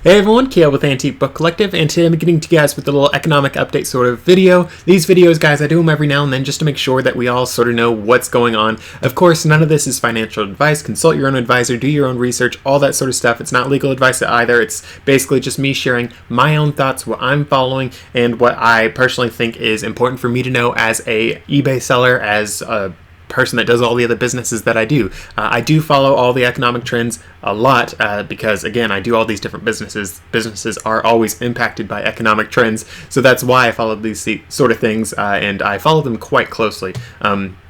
Hey everyone, Kale with Antique Book Collective, and today I'm getting to you guys with a little economic update sort of video. These videos, guys, I do them every now and then just to make sure that we all sort of know what's going on. Of course, none of this is financial advice. Consult your own advisor, do your own research, all that sort of stuff. It's not legal advice either. It's basically just me sharing my own thoughts, what I'm following, and what I personally think is important for me to know as a eBay seller, as a person that does all the other businesses that I do. I do follow all the economic trends a lot because, again, I do all these different businesses. Businesses are always impacted by economic trends, so that's why I follow these sort of things, and I follow them quite closely.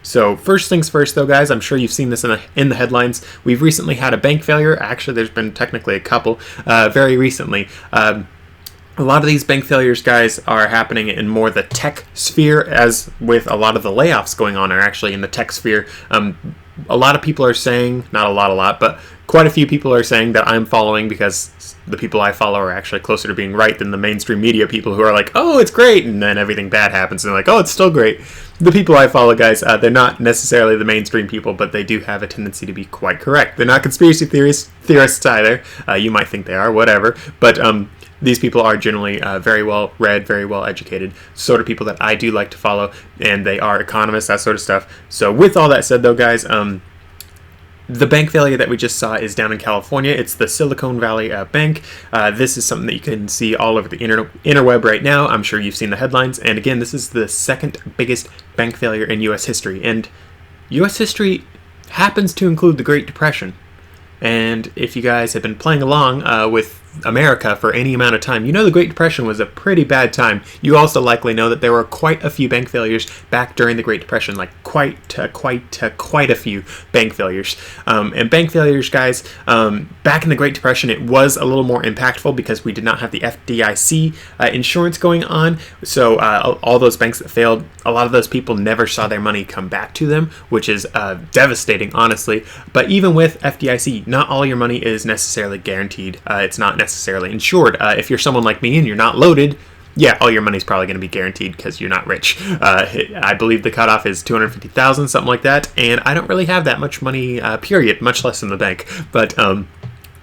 So first things first, though, guys, I'm sure you've seen this in the headlines. We've recently had a bank failure. Actually, there's been technically a couple very recently. A lot of these bank failures, guys, are happening in more the tech sphere, as with a lot of the layoffs going on are actually in the tech sphere. A lot of people are saying, not a lot, but quite a few people are saying that I'm following because the people I follow are actually closer to being right than the mainstream media people who are like, oh, it's great, and then everything bad happens, and they're like, oh, it's still great. The people I follow, guys, they're not necessarily the mainstream people, but they do have a tendency to be quite correct. They're not conspiracy theorists either. You might think they are, whatever, but these people are generally very well read, very well educated, sort of people that I do like to follow, and they are economists, that sort of stuff. So with all that said, though, guys, the bank failure that we just saw is down in California. It's the Silicon Valley Bank. This is something that you can see all over the interweb right now. I'm sure you've seen the headlines. And again, this is the second biggest bank failure in U.S. history. And U.S. history happens to include the Great Depression. And if you guys have been playing along with America for any amount of time, you know the Great Depression was a pretty bad time. You also likely know that there were quite a few bank failures back during the Great Depression, like quite a few bank failures. And bank failures, guys, back in the Great Depression, it was a little more impactful because we did not have the FDIC insurance going on. So all those banks that failed, a lot of those people never saw their money come back to them, which is devastating, honestly. But even with FDIC, not all your money is necessarily guaranteed. It's not necessarily insured. If you're someone like me and you're not loaded, yeah, all your money's probably going to be guaranteed because you're not rich. I believe the cutoff is $250,000, something like that, and I don't really have that much money, period, much less in the bank. But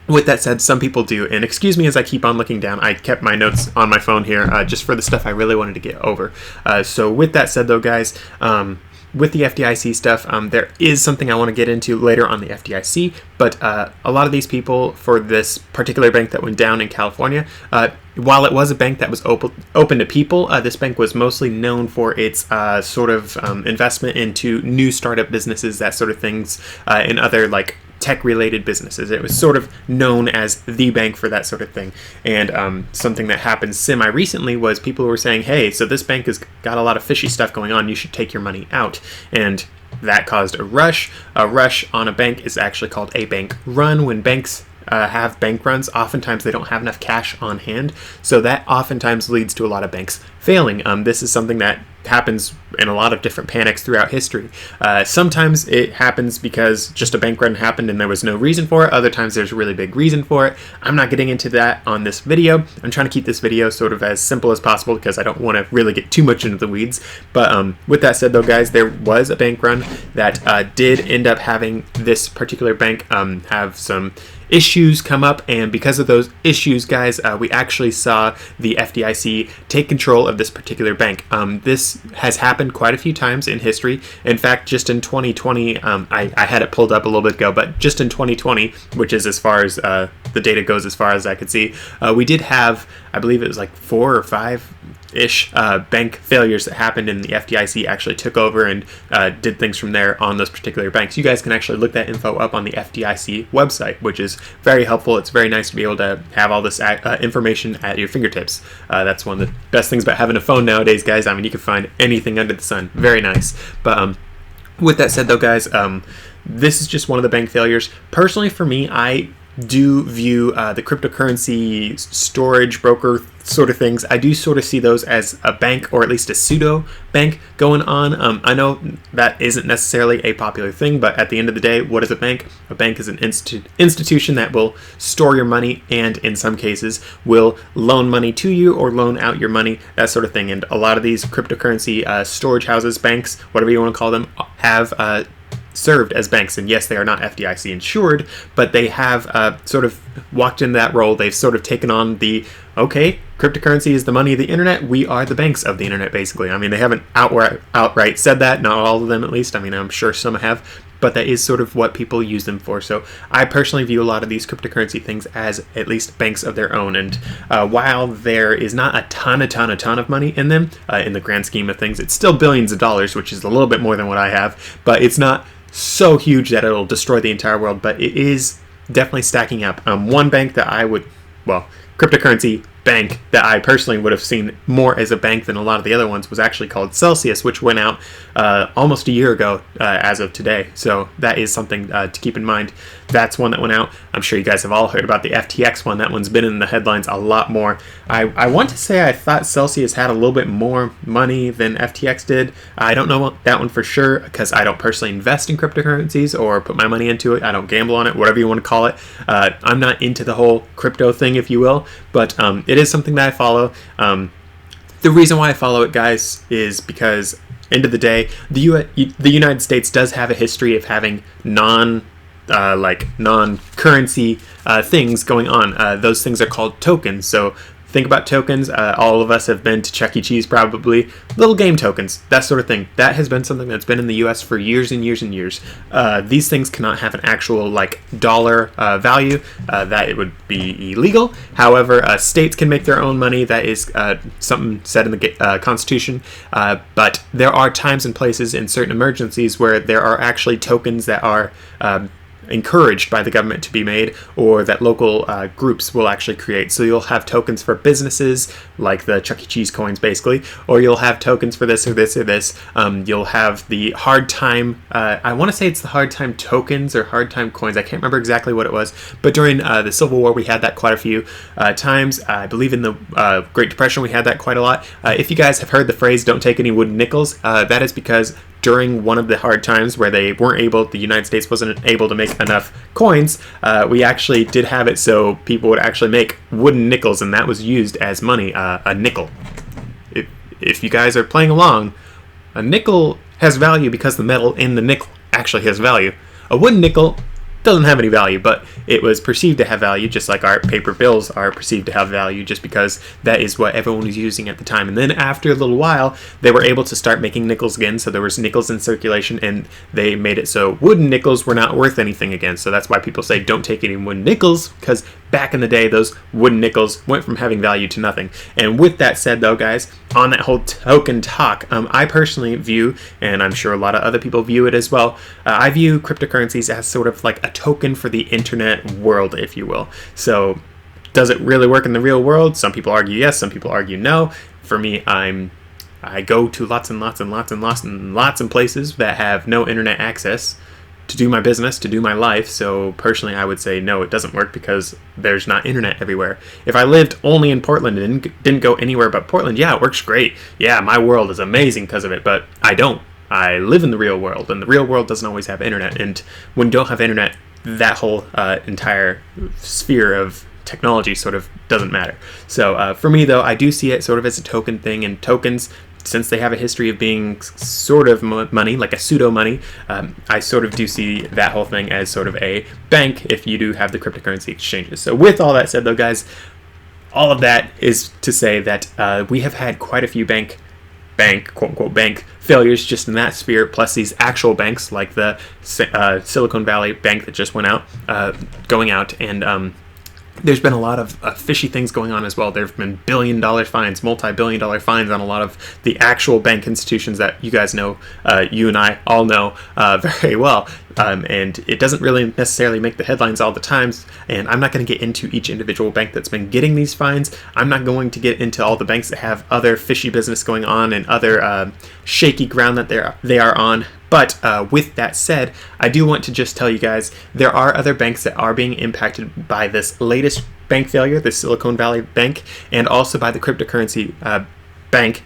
with that said, some people do, and excuse me as I keep on looking down. I kept my notes on my phone here just for the stuff I really wanted to get over. So with that said, though, guys, with the FDIC stuff, there is something I want to get into later on the FDIC, but a lot of these people for this particular bank that went down in California, while it was a bank that was open to people, this bank was mostly known for its sort of investment into new startup businesses, that sort of things, and other like tech-related businesses. It was sort of known as the bank for that sort of thing. And something that happened semi-recently was people were saying, hey, so this bank has got a lot of fishy stuff going on, you should take your money out. And that caused a rush. A rush on a bank is actually called a bank run. When banks have bank runs, oftentimes they don't have enough cash on hand, so that oftentimes leads to a lot of banks failing. This is something that happens in a lot of different panics throughout history. Sometimes it happens because just a bank run happened and there was no reason for it. Other times there's a really big reason for it. I'm not getting into that on this video. I'm trying to keep this video sort of as simple as possible because I don't want to really get too much into the weeds. But with that said, though, guys, there was a bank run that did end up having this particular bank have some issues come up, and because of those issues, guys, we actually saw the FDIC take control of this particular bank. This has happened quite a few times in history. In fact, just in 2020, I had it pulled up a little bit ago, but just in 2020, which is as far as the data goes, as far as I could see, we did have, I believe it was like 4 or 5-ish bank failures that happened, and the FDIC actually took over and did things from there on those particular banks. You guys can actually look that info up on the FDIC website, which is very helpful. It's very nice to be able to have all this information at your fingertips. That's one of the best things about having a phone nowadays, guys. I mean, you can find anything under the sun. Very nice. But with that said, though, guys, this is just one of the bank failures. Personally, for me, I do view the cryptocurrency storage broker sort of things, I do sort of see those as a bank, or at least a pseudo bank going on. I know that isn't necessarily a popular thing, but at the end of the day, what is a bank? A bank is an institution that will store your money and in some cases will loan money to you or loan out your money, that sort of thing. And a lot of these cryptocurrency storage houses, banks, whatever you want to call them, have served as banks. And yes, they are not FDIC insured, but they have sort of walked into that role. They've sort of taken on the, okay, cryptocurrency is the money of the internet. We are the banks of the internet, basically. I mean, they haven't outright said that, not all of them at least. I mean, I'm sure some have, but that is sort of what people use them for. So I personally view a lot of these cryptocurrency things as at least banks of their own. And while there is not a ton of money in them, in the grand scheme of things, it's still billions of dollars, which is a little bit more than what I have, but it's not so huge that it'll destroy the entire world, but it is definitely stacking up. One bank that I would, cryptocurrency bank that I personally would have seen more as a bank than a lot of the other ones was actually called Celsius, which went out almost a year ago as of today. So that is something to keep in mind. That's one that went out. I'm sure you guys have all heard about the FTX one. That one's been in the headlines a lot more. I want to say I thought Celsius had a little bit more money than FTX did. I don't know that one for sure because I don't personally invest in cryptocurrencies or put my money into it. I don't gamble on it, whatever you want to call it. I'm not into the whole crypto thing, if you will, but it is something that I follow. The reason why I follow it, guys, is because end of the day, the United States does have a history of having non-currency things going on. Those things are called tokens. So think about tokens. All of us have been to Chuck E. Cheese, probably. Little game tokens, that sort of thing. That has been something that's been in the U.S. for years and years and years. These things cannot have an actual dollar value. That it would be illegal. However, states can make their own money. That is something said in the Constitution. But there are times and places in certain emergencies where there are actually tokens that are encouraged by the government to be made, or that local groups will actually create. So you'll have tokens for businesses, like the Chuck E. Cheese coins, basically, or you'll have tokens for this or this or this. You'll have the hard time, I want to say it's the hard time tokens or hard time coins. I can't remember exactly what it was, but during the Civil War, we had that quite a few times. I believe in the Great Depression, we had that quite a lot. If you guys have heard the phrase, don't take any wooden nickels, that is because during one of the hard times where the United States wasn't able to make enough coins, we actually did have it so people would actually make wooden nickels, and that was used as money, a nickel. If you guys are playing along, a nickel has value because the metal in the nickel actually has value. A wooden nickel doesn't have any value, but it was perceived to have value, just like our paper bills are perceived to have value, just because that is what everyone was using at the time. And then after a little while, they were able to start making nickels again, so there was nickels in circulation, and they made it so wooden nickels were not worth anything again. So that's why people say don't take any wooden nickels, because back in the day, those wooden nickels went from having value to nothing. And with that said, though, guys, on that whole token talk, I personally view, and I'm sure a lot of other people view it as well, I view cryptocurrencies as sort of like a token for the internet world, if you will. So does it really work in the real world? Some people argue yes, some people argue no. For me, I go to lots of places that have no internet access to do my business, to do my life. So personally, I would say no, it doesn't work because there's not internet everywhere. If I lived only in Portland and didn't go anywhere but Portland, yeah, it works great. Yeah, my world is amazing because of it, but I don't. I live in the real world, and the real world doesn't always have internet. And when you don't have internet, that whole entire sphere of technology sort of doesn't matter. So for me, though, I do see it sort of as a token thing, and tokens, since they have a history of being sort of money, like a pseudo money, I sort of do see that whole thing as sort of a bank if you do have the cryptocurrency exchanges. So with all that said, though, guys, all of that is to say that we have had quite a few bank, quote unquote, bank failures just in that sphere, plus these actual banks like the Silicon Valley Bank that just went out, going out, and there's been a lot of fishy things going on as well. There have been billion-dollar fines, multi-billion-dollar fines on a lot of the actual bank institutions that you guys know, you and I all know very well. And it doesn't really necessarily make the headlines all the times. And I'm not going to get into each individual bank that's been getting these fines. I'm not going to get into all the banks that have other fishy business going on and other shaky ground that they are on. But with that said, I do want to just tell you guys, there are other banks that are being impacted by this latest bank failure, the Silicon Valley Bank, and also by the cryptocurrency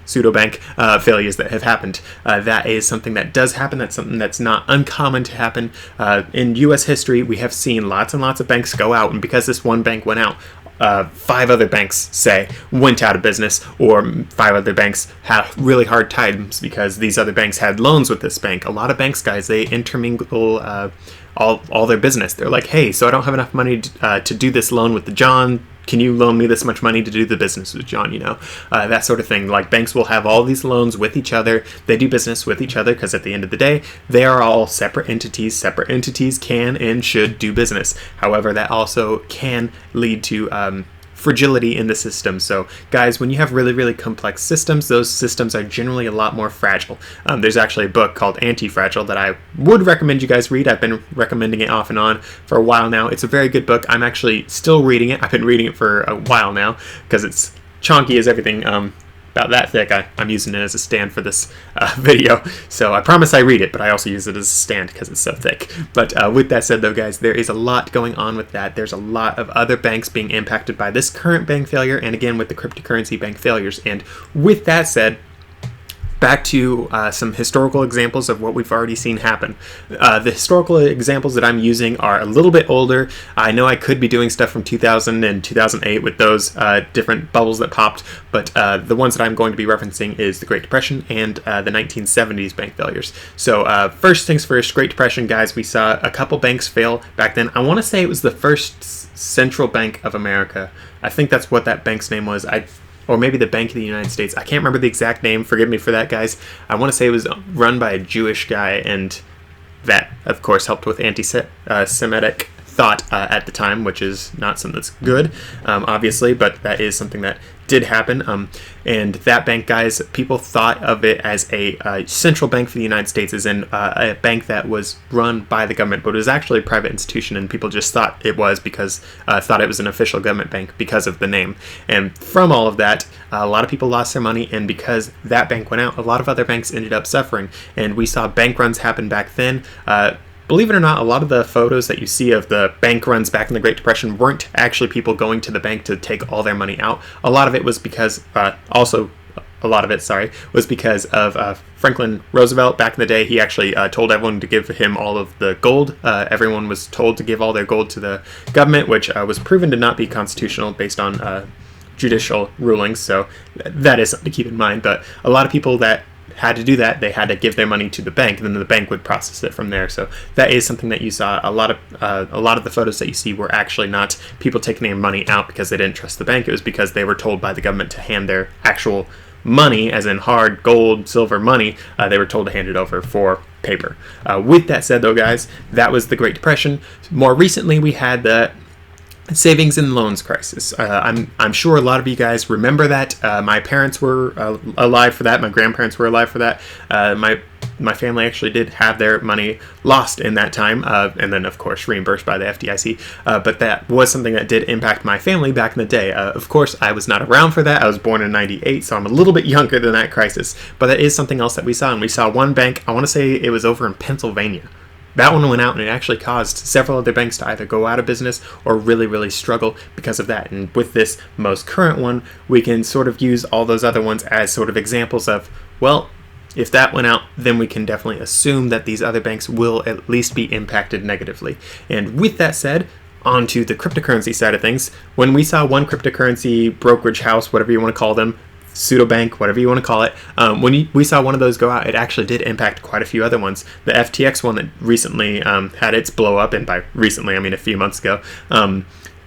pseudo bank failures that have happened. That is something that does happen. That's something that's not uncommon to happen. In U.S. history, we have seen lots and lots of banks go out, and because this one bank went out, 5 other banks, say, went out of business, or 5 other banks have really hard times because these other banks had loans with this bank. A lot of banks, guys, they intermingle all their business. They're like, hey, so I don't have enough money to do this loan with the John. Can you loan me this much money to do the business with John, that sort of thing. Like, banks will have all these loans with each other. They do business with each other because at the end of the day, they are all separate entities. Separate entities can and should do business. However, that also can lead to fragility in the system. So guys, when you have really, really complex systems, those systems are generally a lot more fragile. There's actually a book called Anti-Fragile that I would recommend you guys read. I've been recommending it off and on for a while now. It's a very good book. I'm actually still reading it. I've been reading it for a while now because it's chunky as everything. About that thick. I'm using it as a stand for this video, so I promise I read it, but I also use it as a stand because it's so thick. But with that said though, guys, there is a lot going on with that. There's a lot of other banks being impacted by this current bank failure, and again with the cryptocurrency bank failures. And with that said, back to some historical examples of what we've already seen happen. The historical examples that I'm using are a little bit older. I know I could be doing stuff from 2000 and 2008 with those different bubbles that popped, but the ones that I'm going to be referencing is the Great Depression and the 1970s bank failures. So first things first, Great Depression, guys, we saw a couple banks fail back then. I want to say it was the First Central Bank of America. I think that's what that bank's name was. Or maybe the Bank of the United States. I can't remember the exact name. Forgive me for that, guys. I want to say it was run by a Jewish guy, and that, of course, helped with anti-Semitic thought at the time, which is not something that's good, obviously, but that is something that did happen. And that bank, guys, people thought of it as a central bank for the United States, as in a bank that was run by the government, but it was actually a private institution, and people just thought it was because thought it was an official government bank because of the name. And from all of that, a lot of people lost their money, and because that bank went out, a lot of other banks ended up suffering, and we saw bank runs happen back then. Believe it or not, a lot of the photos that you see of the bank runs back in the Great Depression weren't actually people going to the bank to take all their money out. A lot of it was because, was because of Franklin Roosevelt. Back in the day, he actually told everyone to give him all of the gold. Everyone was told to give all their gold to the government, which was proven to not be constitutional based on judicial rulings. So that is something to keep in mind. But a lot of people that had to do that, they had to give their money to the bank, and then the bank would process it from there. So that is something that you saw. A lot of the photos that you see were actually not people taking their money out because they didn't trust the bank. It was because they were told by the government to hand their actual money, as in hard gold, silver money. They were told to hand it over for paper. With that said, though, guys, that was the Great Depression. More recently, we had the savings and loans crisis. I'm sure a lot of you guys remember that. My parents were alive for that. My grandparents were alive for that. My family actually did have their money lost in that time, and then of course reimbursed by the FDIC. But that was something that did impact my family back in the day. Of course, I was not around for that. I was born in '98, so I'm a little bit younger than that crisis. But that is something else that we saw, and we saw one bank. I want to say it was over in Pennsylvania. That one went out, and it actually caused several other banks to either go out of business or really, really struggle because of that. And with this most current one, we can sort of use all those other ones as sort of examples of, well, if that went out, then we can definitely assume that these other banks will at least be impacted negatively. And with that said, on to the cryptocurrency side of things. When we saw one cryptocurrency brokerage house, whatever you want to call them, pseudo bank, whatever you want to call it, when we saw one of those go out, it actually did impact quite a few other ones. The FTX one that recently had its blow up, and by recently I mean a few months ago,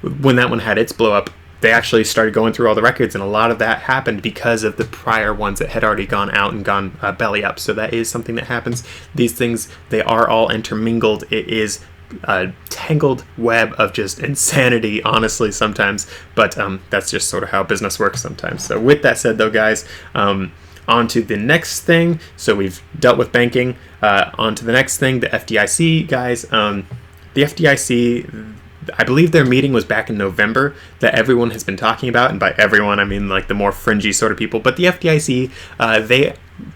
when that one had its blow up, they actually started going through all the records, and a lot of that happened because of the prior ones that had already gone out and gone belly up. So that is something that happens. These things, they are all intermingled. It is a tangled web of just insanity, honestly, sometimes, but that's just sort of how business works sometimes. So with that said, though, guys, on to the next thing. So we've dealt with banking. On to the next thing, the FDIC, guys. The FDIC, I believe their meeting was back in November that everyone has been talking about, and by everyone I mean like the more fringy sort of people. But the FDIC,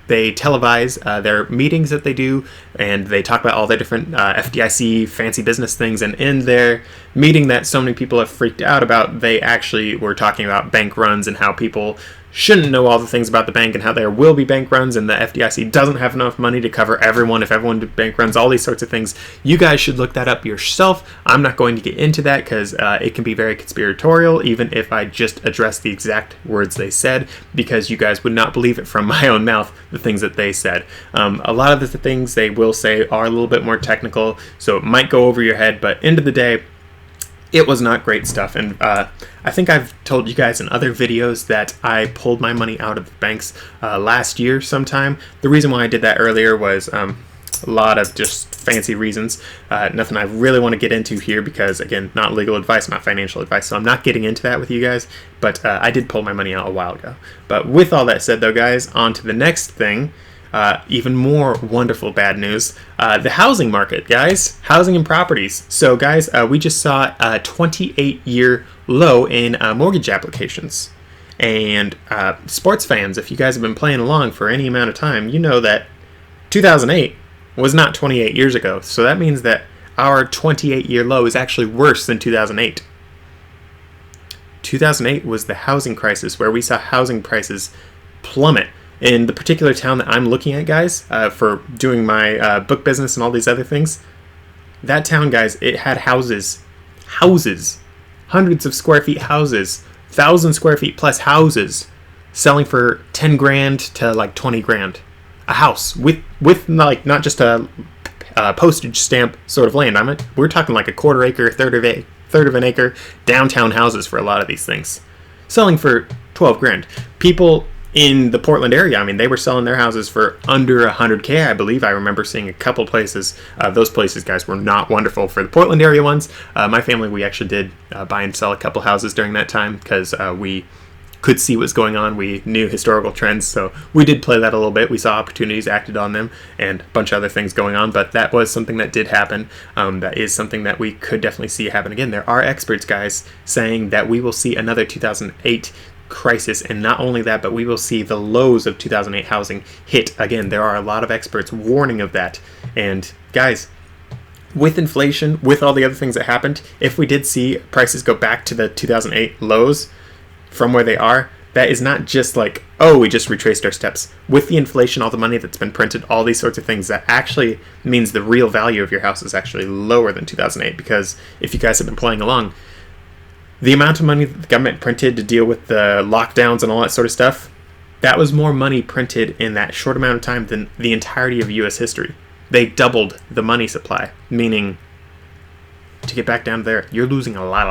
they televise their meetings that they do, and they talk about all their different FDIC fancy business things. And in their meeting that so many people have freaked out about, they actually were talking about bank runs and how people shouldn't know all the things about the bank and how there will be bank runs and the FDIC doesn't have enough money to cover everyone if everyone did bank runs, all these sorts of things. You guys should look that up yourself. I'm not going to get into that because it can be very conspiratorial, even if I just address the exact words they said, because you guys would not believe it from my own mouth, the things that they said. A lot of the things they will say are a little bit more technical, so it might go over your head, but end of the day, it was not great stuff. And I think I've told you guys in other videos that I pulled my money out of the banks last year sometime. The reason why I did that earlier was a lot of just fancy reasons. Nothing I really want to get into here because, again, not legal advice, not financial advice, so I'm not getting into that with you guys. But I did pull my money out a while ago. But with all that said, though, guys, on to the next thing. Even more wonderful bad news. The housing market, guys. Housing and properties. So, guys, we just saw a 28-year low in mortgage applications. And sports fans, if you guys have been playing along for any amount of time, you know that 2008 was not 28 years ago. So that means that our 28-year low is actually worse than 2008. 2008 was the housing crisis where we saw housing prices plummet. In the particular town that I'm looking at, guys, for doing my book business and all these other things, that town, guys, it had houses, hundreds of square feet houses, 1,000 square feet plus houses, selling for 10 grand to like 20 grand. A house with like not just a postage stamp sort of land. We're talking like a quarter acre, third of an acre downtown houses for a lot of these things, selling for 12 grand. People in the Portland area, I mean, they were selling their houses for under 100K, I believe. I remember seeing a couple places. Those places, guys, were not wonderful. For the Portland area ones, my family, we actually did buy and sell a couple houses during that time because we could see what's going on. We knew historical trends, so we did play that a little bit. We saw opportunities, acted on them, and a bunch of other things going on, but that was something that did happen. That is something that we could definitely see happen again. There are experts, guys, saying that we will see another 2008 crisis, and not only that, but we will see the lows of 2008 housing hit again. There are a lot of experts warning of that. And guys, with inflation, with all the other things that happened, if we did see prices go back to the 2008 lows from where they are, that is not just like, oh, we just retraced our steps. With the inflation, all the money that's been printed, all these sorts of things, that actually means the real value of your house is actually lower than 2008. Because if you guys have been playing along, the amount of money that the government printed to deal with the lockdowns and all that sort of stuff, that was more money printed in that short amount of time than the entirety of U.S. history. They doubled the money supply, meaning to get back down there, you're losing a lot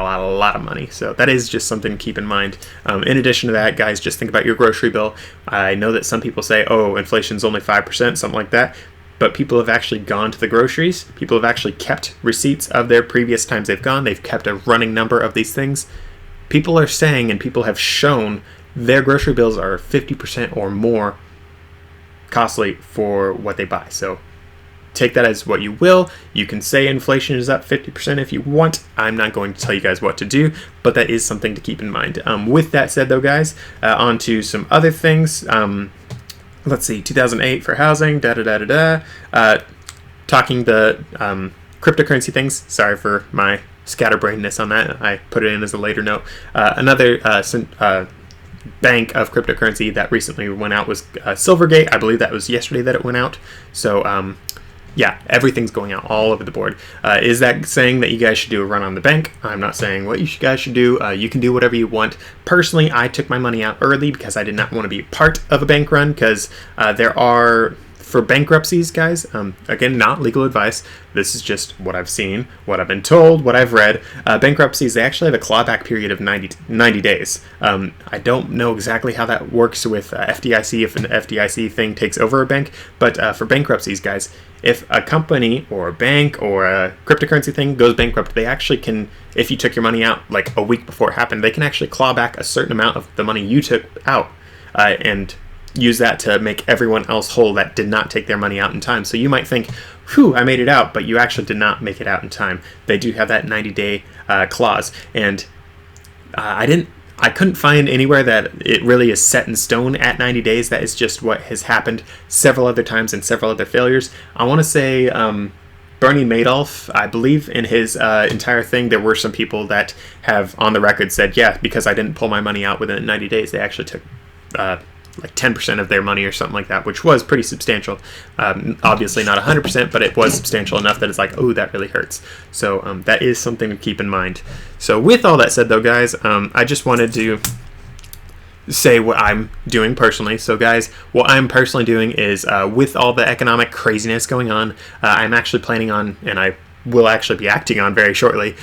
of money. So that is just something to keep in mind. In addition to that, guys, just think about your grocery bill. I know that some people say, oh, inflation's only 5%, something like that. But people have actually gone to the groceries. People have actually kept receipts of their previous times they've gone. They've kept a running number of these things. People are saying, and people have shown, their grocery bills are 50% or more costly for what they buy. So take that as what you will. You can say inflation is up 50% if you want. I'm not going to tell you guys what to do, but that is something to keep in mind. With that said, though, guys, on to some other things. Let's see, 2008 for housing, talking the cryptocurrency things. Sorry for my scatterbrainness on that. I put it in as a later note. Another bank of cryptocurrency that recently went out was Silvergate. I believe that was yesterday that it went out. So, yeah, everything's going out all over the board. Is that saying that you guys should do a run on the bank? I'm not saying what you guys should do. You can do whatever you want. Personally, I took my money out early because I did not want to be part of a bank run because there are, for bankruptcies, guys, again, not legal advice. This is just what I've seen, what I've been told, what I've read. Bankruptcies, they actually have a clawback period of 90 days. I don't know exactly how that works with FDIC, if an FDIC thing takes over a bank, but for bankruptcies, guys, if a company or a bank or a cryptocurrency thing goes bankrupt, they actually can, if you took your money out like a week before it happened, they can actually claw back a certain amount of the money you took out and use that to make everyone else whole that did not take their money out in time. So you might think, whew, I made it out, but you actually did not make it out in time. They do have that 90-day clause. And I couldn't find anywhere that it really is set in stone at 90 days. That is just what has happened several other times and several other failures. I want to say Bernie Madoff, I believe in his entire thing, there were some people that have on the record said, yeah, because I didn't pull my money out within 90 days, they actually took like 10% of their money or something like that, which was pretty substantial. Obviously not 100%, but it was substantial enough that it's like, oh, that really hurts. So that is something to keep in mind. So with all that said, though, guys, I just wanted to say what I'm doing personally. So guys, what I'm personally doing is with all the economic craziness going on, I'm actually planning on, and I will actually be acting on very shortly,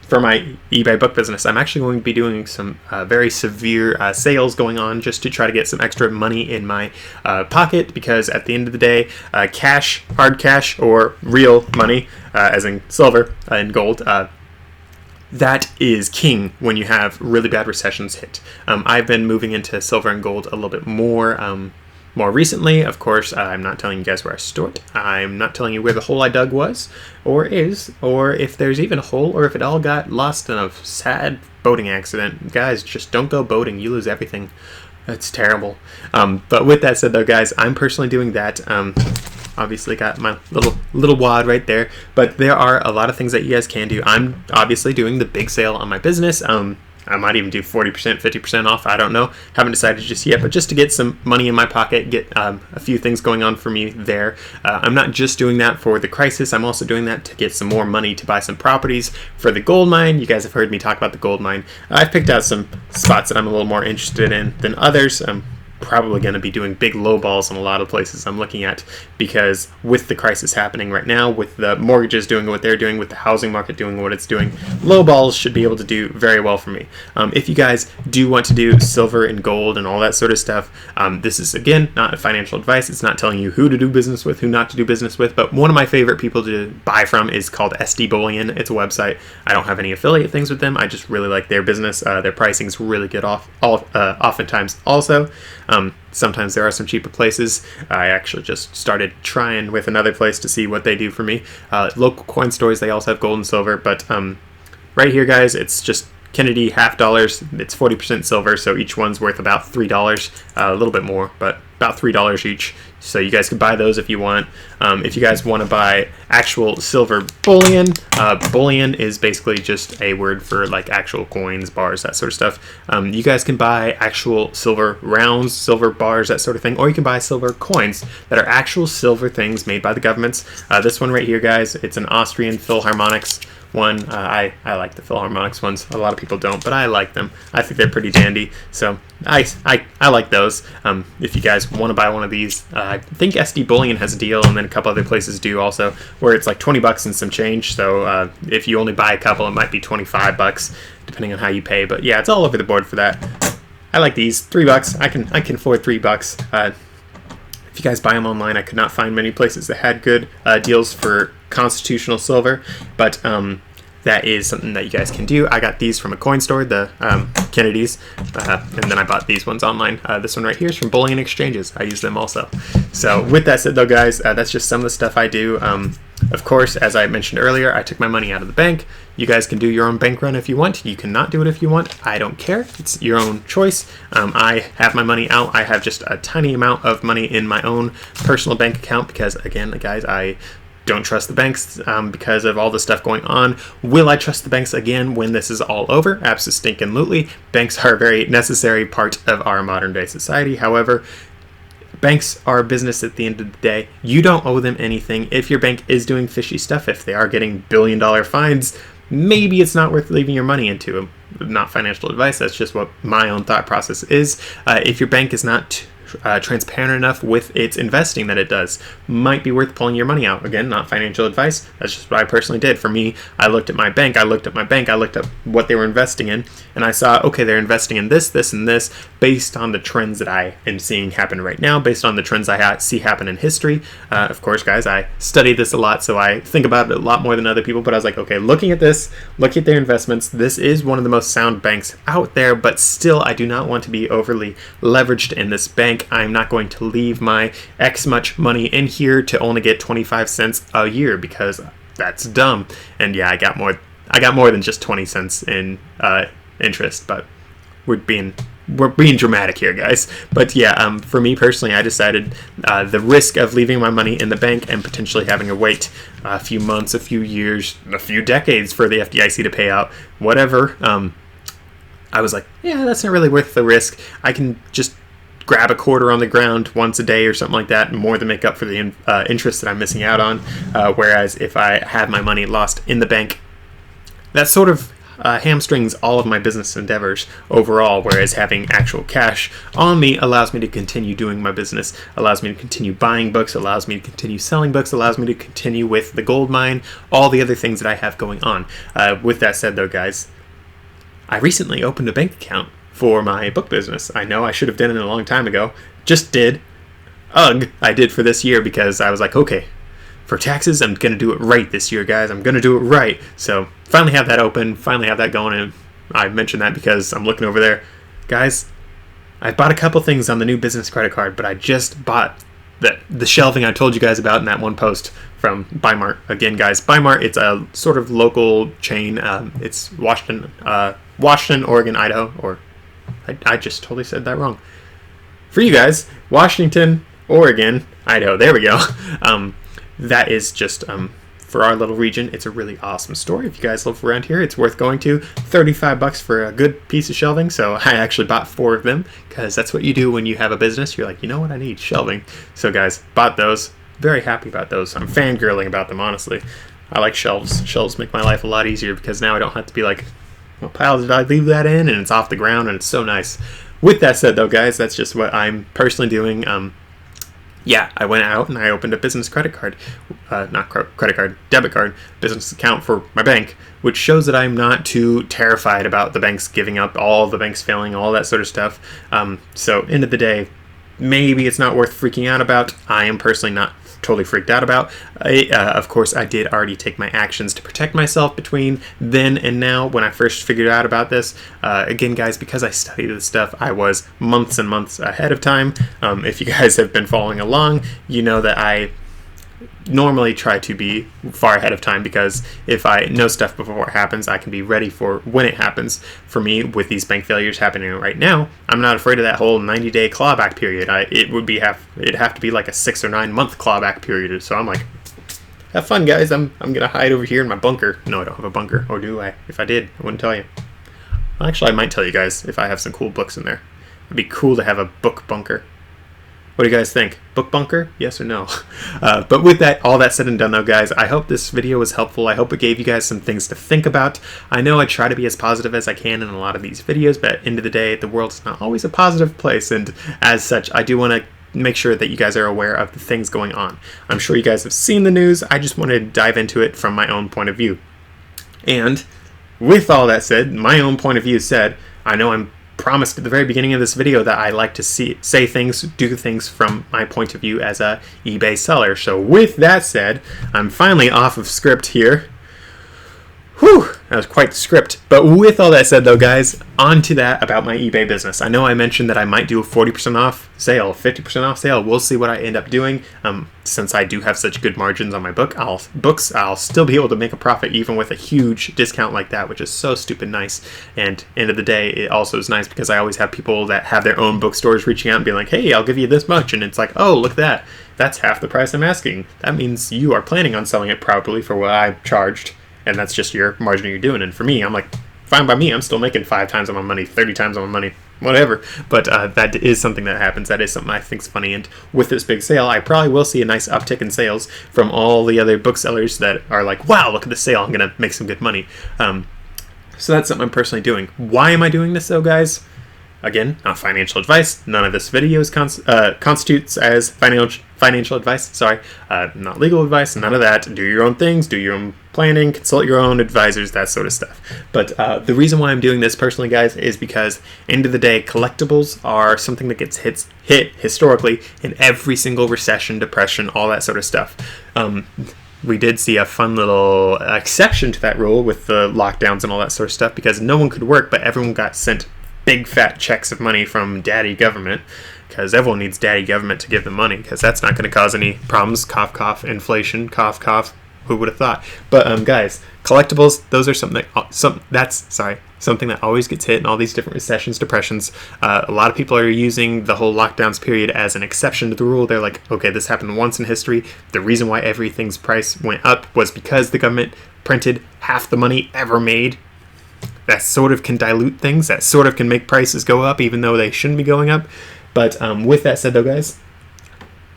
for my eBay book business, I'm actually going to be doing some very severe sales going on just to try to get some extra money in my pocket, because at the end of the day, cash, hard cash, or real money, as in silver and gold, that is king when you have really bad recessions hit. I've been moving into silver and gold a little bit more recently. Of course, I'm not telling you guys where I store it. I'm not telling you where the hole I dug was, or is, or if there's even a hole, or if it all got lost in a sad boating accident. Guys, just don't go boating. You lose everything. That's terrible. But with that said, though, guys, I'm personally doing that. Obviously got my little wad right there, but there are a lot of things that you guys can do. I'm obviously doing the big sale on my business. I might even do 40%, 50% off. I don't know. Haven't decided just yet, but just to get some money in my pocket, get a few things going on for me there. I'm not just doing that for the crisis. I'm also doing that to get some more money to buy some properties for the gold mine. You guys have heard me talk about the gold mine. I've picked out some spots that I'm a little more interested in than others. Probably going to be doing big low balls in a lot of places I'm looking at, because with the crisis happening right now, with the mortgages doing what they're doing, with the housing market doing what it's doing, low balls should be able to do very well for me. If you guys do want to do silver and gold and all that sort of stuff, this is, again, not financial advice. It's not telling you who to do business with, who not to do business with, but one of my favorite people to buy from is called SD Bullion. It's a website. I don't have any affiliate things with them. I just really like their business. Their pricing is really good oftentimes also. Sometimes there are some cheaper places. I actually just started trying with another place to see what they do for me. Local coin stores, they also have gold and silver, but right here, guys, it's just Kennedy $50. It's 40% silver, so each one's worth about $3, a little bit more, but about $3 each. So you guys can buy those if you want. If you guys want to buy actual silver bullion, bullion is basically just a word for like actual coins, bars, that sort of stuff. You guys can buy actual silver rounds, silver bars, that sort of thing, or you can buy silver coins that are actual silver things made by the governments. This one right here, guys, it's an Austrian Philharmonics one. I like the Philharmonics ones. A lot of people don't, but I like them. I think they're pretty dandy, so I like those. If you guys want to buy one of these, I think SD Bullion has a deal, and then a couple other places do also, where it's like $20 and some change. So if you only buy a couple, it might be $25 depending on how you pay. But yeah, it's all over the board for that. I like these. $3. I can afford $3. If you guys buy them online, I could not find many places that had good deals for constitutional silver, but that is something that you guys can do. I got these from a coin store, the Kennedys, and then I bought these ones online. This one right here is from Bullion Exchanges. I use them also. So with that said, though, guys, that's just some of the stuff I do. Of course, as I mentioned earlier, I took my money out of the bank. You guys can do your own bank run if you want. You cannot do it if you want. I don't care. It's your own choice. I have my money out. I have just a tiny amount of money in my own personal bank account because, again, guys, I don't trust the banks because of all the stuff going on. Will I trust the banks again when this is all over? Abso-stinkin-lutely. Banks are a very necessary part of our modern day society. However, banks are a business at the end of the day. You don't owe them anything. If your bank is doing fishy stuff, if they are getting billion-dollar fines, maybe it's not worth leaving your money into them. Not financial advice. That's just what my own thought process is. If your bank is not transparent enough with its investing that it does, might be worth pulling your money out. Again, not financial advice. That's just what I personally did. For me, I looked at my bank, I looked at what they were investing in, and I saw, okay, they're investing in this, this, and this, based on the trends that I am seeing happen right now, based on the trends I see happen in history. Of course, guys, I study this a lot, so I think about it a lot more than other people, but I was like, okay, looking at this, look at their investments, this is one of the most sound banks out there, but still, I do not want to be overly leveraged in this bank. I'm not going to leave my X much money in here to only get 25 cents a year because that's dumb. And yeah, I got more than just 20 cents in interest, but we're being dramatic here, guys. But yeah, for me personally, I decided the risk of leaving my money in the bank and potentially having to wait a few months, a few years, a few decades for the FDIC to pay out, whatever, I was like, yeah, that's not really worth the risk. I can just grab a quarter on the ground once a day or something like that, and more than make up for the interest that I'm missing out on. Whereas if I had my money lost in the bank, that sort of hamstrings all of my business endeavors overall, whereas having actual cash on me allows me to continue doing my business, allows me to continue buying books, allows me to continue selling books, allows me to continue with the gold mine, all the other things that I have going on. With that said though, guys, I recently opened a bank account for my book business. I know I should have done it a long time ago. Just did. I did for this year because I was like, okay, for taxes, I'm going to do it right this year, guys. I'm going to do it right. So finally have that open, finally have that going. And I mentioned that because I'm looking over there. Guys, I bought a couple things on the new business credit card, but I just bought the shelving I told you guys about in that one post from Buymart. Again, guys, Buymart, it's a sort of local chain. It's Washington, Oregon, Idaho, or I just totally said that wrong. For you guys, Washington, Oregon, Idaho. There we go. That is just for our little region. It's a really awesome store. If you guys live around here, it's worth going to. $35 for a good piece of shelving. So I actually bought 4 of them because that's what you do when you have a business. You're like, you know what, I need shelving. So guys, bought those. Very happy about those. I'm fangirling about them, honestly. I like shelves. Shelves make my life a lot easier because now I don't have to be like, what pile did I leave that in? And it's off the ground and it's so nice. With that said though, guys, that's just what I'm personally doing. Yeah, I went out and I opened a business credit card, debit card, business account for my bank, which shows that I'm not too terrified about the banks giving up, all the banks failing, all that sort of stuff. So end of the day, maybe it's not worth freaking out about. I am personally not totally freaked out about. Of course, I did already take my actions to protect myself between then and now when I first figured out about this. Again, guys, because I studied this stuff, I was months and months ahead of time. If you guys have been following along, you know that I normally try to be far ahead of time because if I know stuff before it happens, I can be ready for when it happens. For me, with these bank failures happening right now, I'm not afraid of that whole 90-day clawback period. It'd have to be like a 6 or 9 month clawback period. So I'm like, have fun, guys. I'm gonna hide over here in my bunker. No, I don't have a bunker, or do I? If I did, I wouldn't tell you. Well, actually, I might tell you guys if I have some cool books in there. It'd be cool to have a book bunker. What do you guys think? Book bunker? Yes or no? But with that, all that said and done though, guys, I hope this video was helpful. I hope it gave you guys some things to think about. I know I try to be as positive as I can in a lot of these videos, but at the end of the day, the world's not always a positive place. And as such, I do want to make sure that you guys are aware of the things going on. I'm sure you guys have seen the news. I just want to dive into it from my own point of view. And with all that said, my own point of view said, I know I'm promised at the very beginning of this video that I like to say things, do things from my point of view as a eBay seller. So with that said, I'm finally off of script here. Whew, that was quite the script. But with all that said though, guys, on to that about my eBay business. I know I mentioned that I might do a 40% off sale, 50% off sale. We'll see what I end up doing. Since I do have such good margins on my books, I'll still be able to make a profit even with a huge discount like that, which is so stupid nice. And end of the day, it also is nice because I always have people that have their own bookstores reaching out and being like, hey, I'll give you this much. And it's like, oh, look at that. That's half the price I'm asking. That means you are planning on selling it properly for what I charged. And that's just your margin you're doing. And for me, I'm like, fine by me. I'm still making 5 times on my money, 30 times on my money, whatever. But that is something that happens. That is something I think is funny. And with this big sale, I probably will see a nice uptick in sales from all the other booksellers that are like, wow, look at the sale. I'm going to make some good money. So that's something I'm personally doing. Why am I doing this though, guys? Again, not financial advice. None of this video constitutes as financial advice. Sorry, not legal advice. None of that. Do your own things. Do your own planning. Consult your own advisors. That sort of stuff. But the reason why I'm doing this personally, guys, is because end of the day, collectibles are something that gets hit historically in every single recession, depression, all that sort of stuff. We did see a fun little exception to that rule with the lockdowns and all that sort of stuff because no one could work, but everyone got sent big fat checks of money from daddy government because everyone needs daddy government to give them money because that's not going to cause any problems. Cough, cough, inflation, cough, cough. Who would have thought? But guys, collectibles, those are something that always gets hit in all these different recessions, depressions. A lot of people are using the whole lockdowns period as an exception to the rule. They're like, okay, this happened once in history. The reason why everything's price went up was because the government printed half the money ever made. that sort of can dilute things, that sort of can make prices go up even though they shouldn't be going up. But with that said though, guys,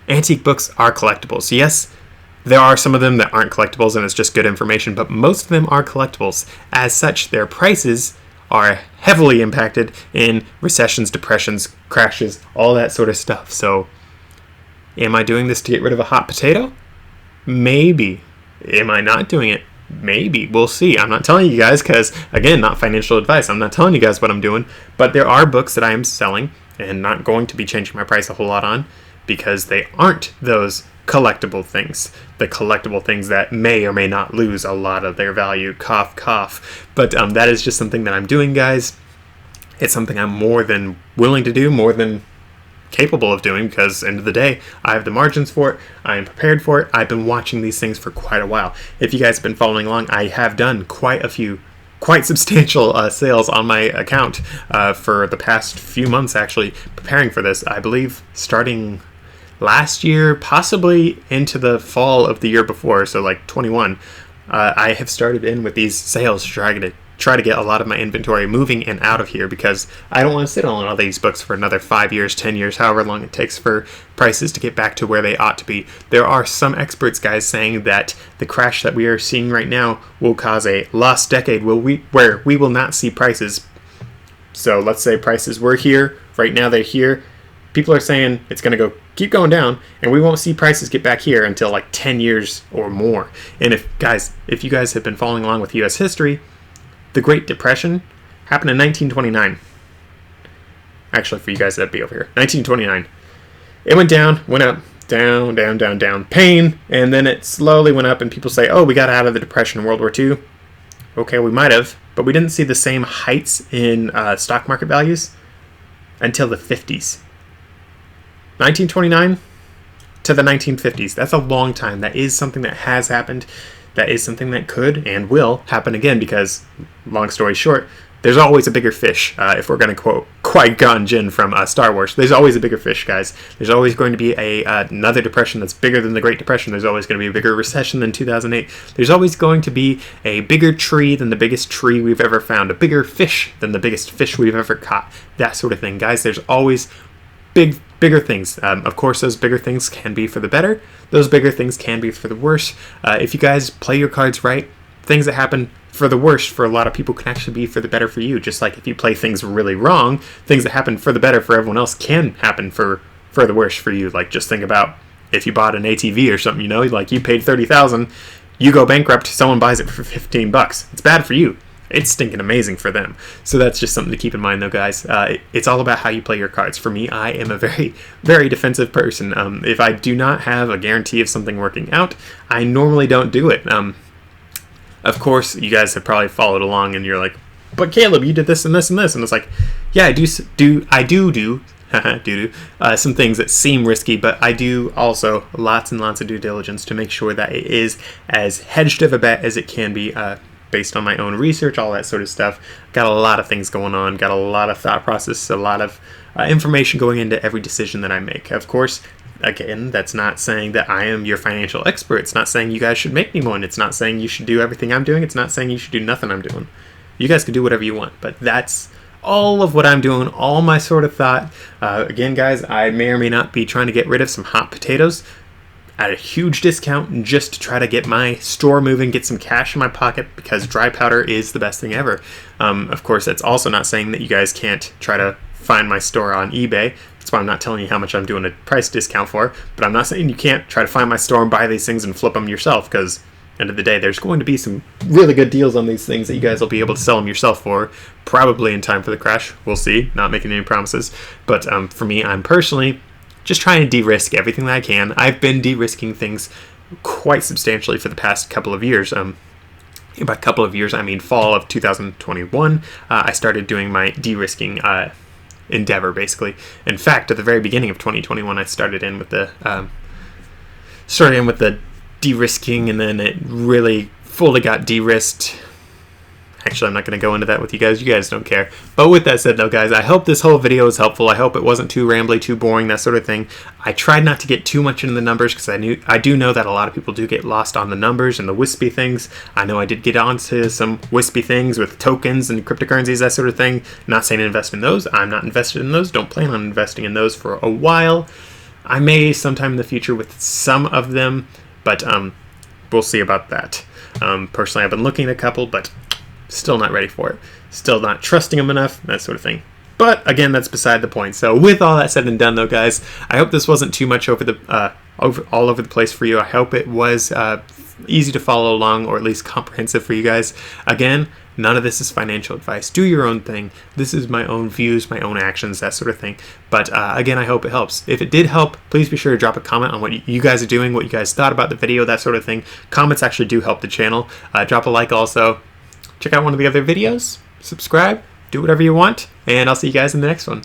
antique books are collectibles. Yes, there are some of them that aren't collectibles and it's just good information, but most of them are collectibles. As such, their prices are heavily impacted in recessions, depressions, crashes, all that sort of stuff. So, am I doing this to get rid of a hot potato? Maybe. Am I not doing it? Maybe. We'll see. I'm not telling you guys because, again, not financial advice. I'm not telling you guys what I'm doing, but there are books that I am selling and not going to be changing my price a whole lot on because they aren't those collectible things. The collectible things that may or may not lose a lot of their value. Cough, cough. But that is just something that I'm doing, guys. It's something I'm more than willing to do, more than capable of doing, because end of the day, I have the margins for it. I am prepared for it. I've been watching these things for quite a while. If you guys have been following along, I have done quite substantial sales on my account for the past few months, actually, preparing for this. I believe starting last year, possibly into the fall of the year before, so like 21, I have started in with these sales to try to get a lot of my inventory moving and out of here because I don't want to sit on all these books for another 5 years, 10 years, however long it takes for prices to get back to where they ought to be. There are some experts, guys, saying that the crash that we are seeing right now will cause a lost decade where we will not see prices. So let's say prices were here, right now they're here. People are saying it's going to keep going down, and we won't see prices get back here until like 10 years or more. And if you guys have been following along with U.S. history, the Great Depression happened in 1929. Actually, for you guys, that'd be over here. 1929. It went down, went up, down, down, down, down. Pain, and then it slowly went up, and people say, oh, we got out of the Depression in World War II. Okay, we might have, but we didn't see the same heights in stock market values until the 50s. 1929 to the 1950s. That's a long time. That is something that has happened. That is something that could and will happen again because, long story short, there's always a bigger fish. If we're going to quote Qui-Gon Jinn from Star Wars, there's always a bigger fish, guys. There's always going to be another depression that's bigger than the Great Depression. There's always going to be a bigger recession than 2008. There's always going to be a bigger tree than the biggest tree we've ever found. A bigger fish than the biggest fish we've ever caught. That sort of thing, guys. There's always bigger things. Of course, those bigger things can be for the better. Those bigger things can be for the worse. If you guys play your cards right, things that happen for the worst for a lot of people can actually be for the better for you. Just like if you play things really wrong, things that happen for the better for everyone else can happen for the worst for you. Like just think about if you bought an ATV or something, like you paid $30,000, you go bankrupt, someone buys it for $15. It's bad for you. It's stinking amazing for them. So that's just something to keep in mind, though, guys. It's all about how you play your cards. For me, I am a very, very defensive person. If I do not have a guarantee of something working out, I normally don't do it. Of course, you guys have probably followed along, and you're like, "But Caleb, you did this and this and this," and it's like, "Yeah, I do some things that seem risky, but I do also lots and lots of due diligence to make sure that it is as hedged of a bet as it can be." Based on my own research, all that sort of stuff. Got a lot of things going on, got a lot of thought process, a lot of information going into every decision that I make. Of course, again, that's not saying that I am your financial expert. It's not saying you guys should make me one. It's not saying you should do everything I'm doing. It's not saying you should do nothing I'm doing. You guys can do whatever you want, but that's all of what I'm doing, all my sort of thought. Again, guys, I may or may not be trying to get rid of some hot potatoes at a huge discount just to try to get my store moving, get some cash in my pocket, because dry powder is the best thing ever. Of course, that's also not saying that you guys can't try to find my store on eBay. That's why I'm not telling you how much I'm doing a price discount for, but I'm not saying you can't try to find my store and buy these things and flip them yourself, because end of the day, there's going to be some really good deals on these things that you guys will be able to sell them yourself for, probably in time for the crash. We'll see, not making any promises. But for me, I'm personally just trying to de-risk everything that I can. I've been de-risking things quite substantially for the past couple of years. By a couple of years, I mean fall of 2021. I started doing my de-risking endeavor, basically. In fact, at the very beginning of 2021, I started in with the de-risking, and then it really fully got de-risked. Actually, I'm not going to go into that with you guys. You guys don't care. But with that said, though, guys, I hope this whole video was helpful. I hope it wasn't too rambly, too boring, that sort of thing. I tried not to get too much into the numbers because I do know that a lot of people do get lost on the numbers and the wispy things. I know I did get onto some wispy things with tokens and cryptocurrencies, that sort of thing. Not saying to invest in those. I'm not invested in those. Don't plan on investing in those for a while. I may sometime in the future with some of them, but we'll see about that. Personally, I've been looking at a couple, but still not ready for it. Still not trusting them enough, that sort of thing. But again, that's beside the point. So with all that said and done, though, guys, I hope this wasn't too much all over the place for you. I hope it was easy to follow along, or at least comprehensive for you guys. Again, none of this is financial advice. Do your own thing. This is my own views, my own actions, that sort of thing. But again, I hope it helps. If it did help, please be sure to drop a comment on what you guys are doing, what you guys thought about the video, that sort of thing. Comments actually do help the channel. Drop a like also. Check out one of the other videos, subscribe, do whatever you want, and I'll see you guys in the next one.